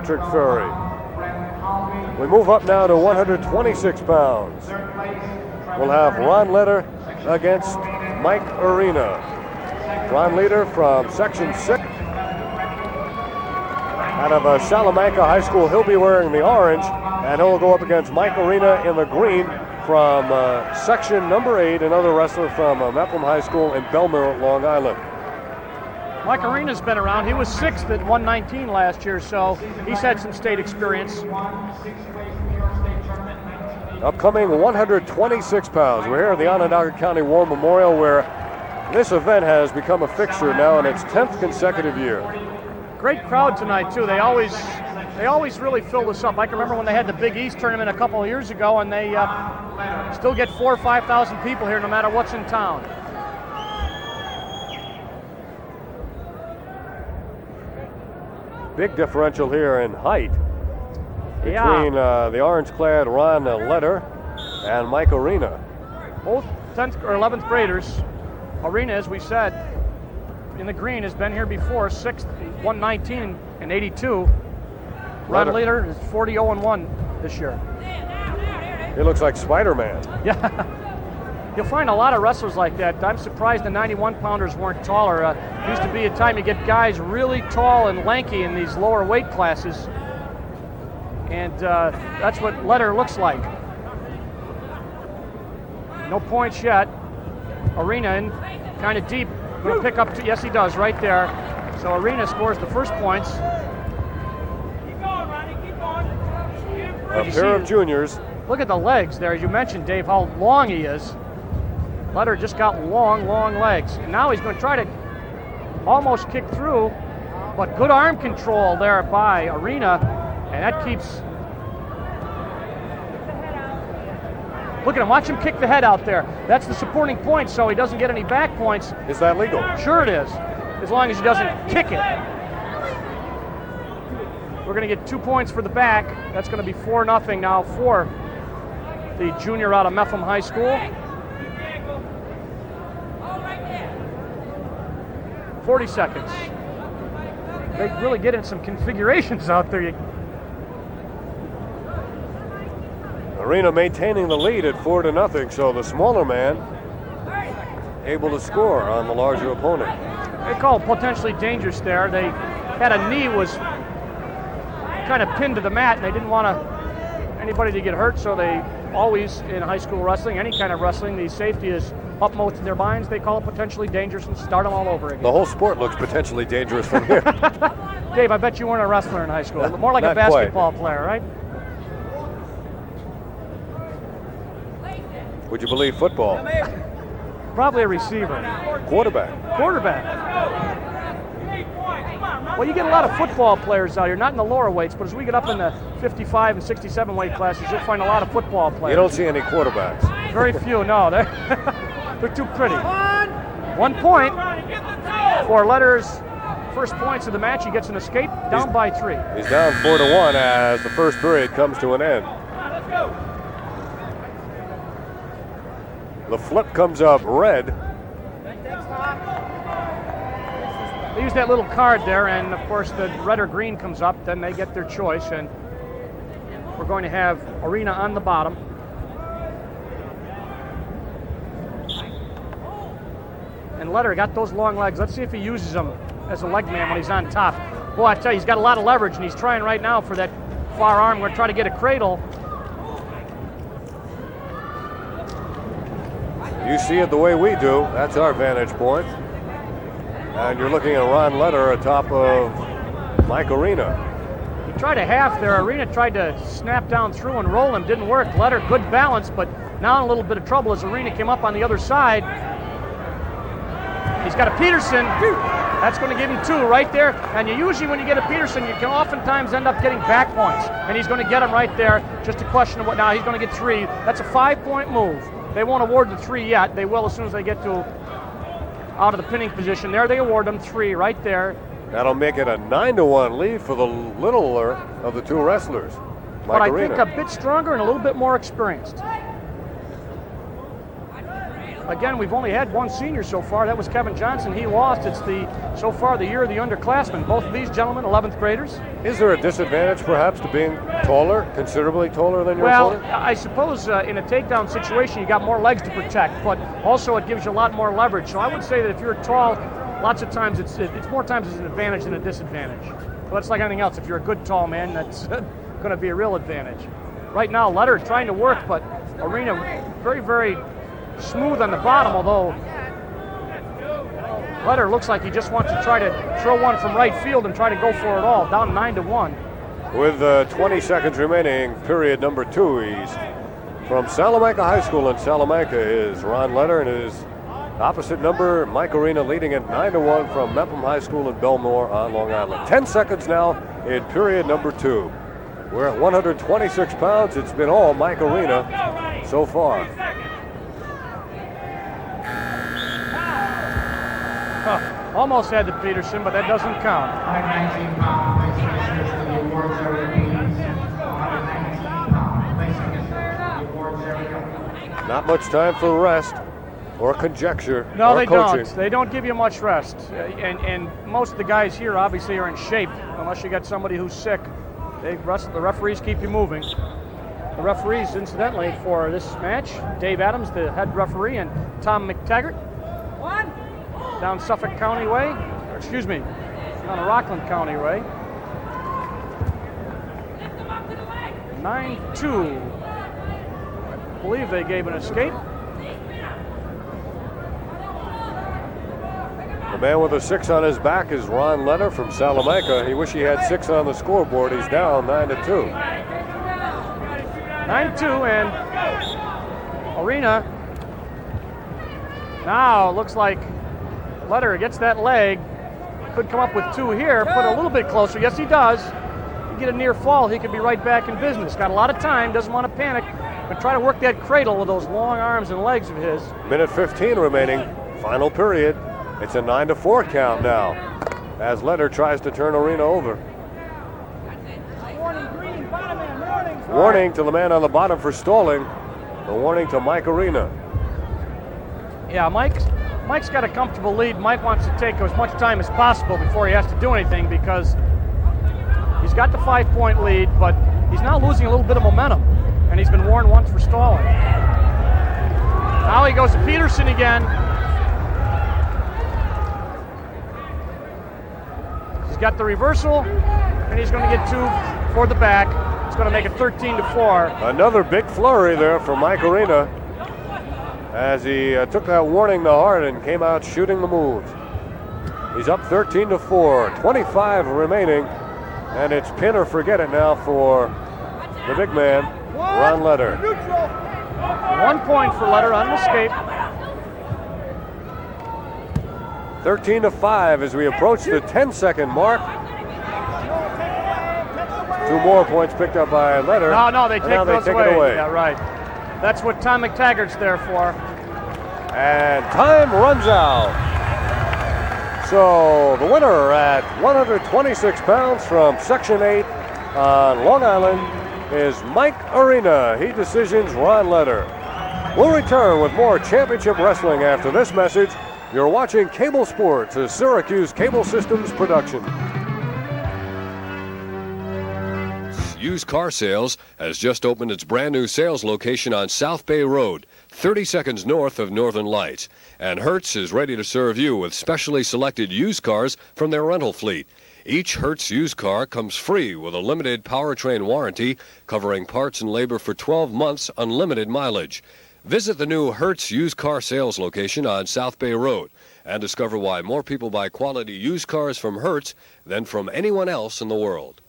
Patrick Ferry. We move up now to 126 pounds. We'll have Ron Letter against Mike Arena. Ron Letter from Section 6 out of Salamanca High School. He'll be wearing the orange, and he'll go up against Mike Arena in the green from Section number 8, another wrestler from Mepham High School in Bellmere, Long Island. Mike Arena's been around. He was 6th at 119 last year, so he's had some state experience. Upcoming 126 pounds. We're here at the Onondaga County War Memorial, where this event has become a fixture now in its 10th consecutive year. Great crowd tonight, too. They always really fill this up. I can remember when they had the Big East tournament a couple of years ago, and they still get 4,000 or 5,000 people here no matter what's in town. Big differential here in height between the orange-clad Ron Letter and Mike Arena. Both 10th or 11th graders. Arena, as we said, in the green has been here before, 6th, 119 and 82. Ron Letter is 40-0-1 this year. He looks like Spider-Man. Yeah. You'll find a lot of wrestlers like that. I'm surprised the 91-pounders weren't taller. Used to be a time you get guys really tall and lanky in these lower weight classes. And that's what Letter looks like. No points yet. Arena in kind of deep. Going to pick up, yes he does, right there. So Arena scores the first points. Keep going, Ronnie, keep going. A pair of juniors. Look at the legs there. As you mentioned, Dave, how long he is. Letter just got long legs. And now he's going to try to almost kick through, but good arm control there by Arena, and that keeps... Look at him, watch him kick the head out there. That's the supporting point, so he doesn't get any back points. Is that legal? Sure it is, as long as he doesn't kick it. We're going to get 2 points for the back. That's going to be 4-0 now for the junior out of Mepham High School. 40 seconds. They really get in some configurations out there. Arena maintaining the lead at 4-0, so the smaller man able to score on the larger opponent. They call it potentially dangerous there. They had a knee was kind of pinned to the mat, and they didn't want anybody to get hurt, so they always, in high school wrestling, any kind of wrestling, the safety is upmost in their minds. They call it potentially dangerous and start them all over again. The whole sport looks potentially dangerous from here. Dave, I bet you weren't a wrestler in high school. More like a basketball player, right? Would you believe football? Probably a receiver. Quarterback. Well, you get a lot of football players out here, not in the lower weights, but as we get up in the 55 and 67 weight classes, you'll find a lot of football players. You don't see any quarterbacks. Very few, no. They're too pretty. 1 point for Letter's first points of the match. He gets an escape, down by 3. He's down 4-1 as the first period comes to an end. The flip comes up red. They use that little card there, and of course the red or green comes up, then they get their choice, and we're going to have Arena on the bottom. And Letter got those long legs. Let's see if he uses them as a leg man when he's on top. Boy, I tell you, he's got a lot of leverage, and he's trying right now for that far arm. We're going to try to get a cradle. You see it the way we do. That's our vantage point. And you're looking at Ron Letter atop of Mike Arena. He tried a half there. Arena tried to snap down through and roll him. Didn't work. Letter, good balance, but now in a little bit of trouble as Arena came up on the other side. He's got a Peterson. That's going to give him 2 right there. And you usually, when you get a Peterson, you can oftentimes end up getting back points. And he's going to get him right there. Just a question of what now. He's going to get 3. That's a 5-point move. They won't award the 3 yet. They will as soon as they get to out of the pinning position. There they award them 3 right there. That'll make it a 9-1 lead for the littler of the 2 wrestlers. But I think a bit stronger and a little bit more experienced. again, we've only had one senior so far. That was Kevin Johnson. He lost. It's so far the year of the underclassmen. Both of these gentlemen, 11th graders. Is there a disadvantage perhaps to being taller, considerably taller than your opponent? Well, I suppose in a takedown situation you got more legs to protect, but also it gives you a lot more leverage. So I would say that if you're tall, lots of times it's more times it's an advantage than a disadvantage. But it's like anything else. If you're a good tall man, that's going to be a real advantage. Right now, Letter trying to work, but Arena very, very smooth on the bottom, although Letter looks like he just wants to try to throw one from right field and try to go for it all, down 9-1. With 20 seconds remaining, period number 2, he's from Salamanca High School in Salamanca is Ron Letter, and his opposite number, Mike Arena, leading at 9-1 from Mepham High School in Belmore on Long Island. 10 seconds now in period number 2. We're at 126 pounds. It's been all Mike Arena so far. Almost had the Peterson, but that doesn't count. 119 pound place finishers for the awards area, please. 119 pound place finishers for the awards area. Not much time for rest or conjecture. No, or they coaching. don't. They don't give you much rest. And most of the guys here obviously are in shape, unless you got somebody who's sick. The referees keep you moving. The referees, incidentally, for this match, Dave Adams, the head referee, and Tom McTaggart. Down Suffolk County way, or excuse me, down Rockland County way. 9-2. I believe they gave an escape. The man with a 6 on his back is Ron Letter from Salamanca. He wish he had 6 on the scoreboard. He's down 9-2. 9-2, and Arena now looks like Letter gets that leg, could come up with 2 here, put a little bit closer. Yes, he does. You get a near fall, he could be right back in business. Got a lot of time, doesn't want to panic, but try to work that cradle with those long arms and legs of his. Minute 15 remaining, final period. It's a 9-4 count now, as Letter tries to turn Arena over. Warning to the man on the bottom for stalling. A warning to Mike Arena. Yeah, Mike's got a comfortable lead. Mike wants to take as much time as possible before he has to do anything because he's got the 5-point lead, but he's now losing a little bit of momentum, and he's been warned once for stalling. Now he goes to Peterson again. He's got the reversal, and he's going to get 2 for the back. It's going to make it 13-4. Another big flurry there for Mike Arena, as he took that warning to heart and came out shooting the moves. He's up 13-4, 25 remaining, and it's pin or forget it now for the big man, Ron Letter. 1 point for Letter on an escape. 13-5 as we approach the 10-second mark. 2 more points picked up by Letter. No, they take those it away. Yeah, right. That's what Tom McTaggart's there for. And time runs out. So the winner at 126 pounds from Section 8 on Long Island is Mike Arena. He decisions Ron Letter. We'll return with more championship wrestling after this message. You're watching Cable Sports, a Syracuse Cable Systems production. Used Car Sales has just opened its brand new sales location on South Bay Road, 30 seconds north of Northern Lights. And Hertz is ready to serve you with specially selected used cars from their rental fleet. Each Hertz used car comes free with a limited powertrain warranty covering parts and labor for 12 months, unlimited mileage. Visit the new Hertz Used Car Sales location on South Bay Road and discover why more people buy quality used cars from Hertz than from anyone else in the world.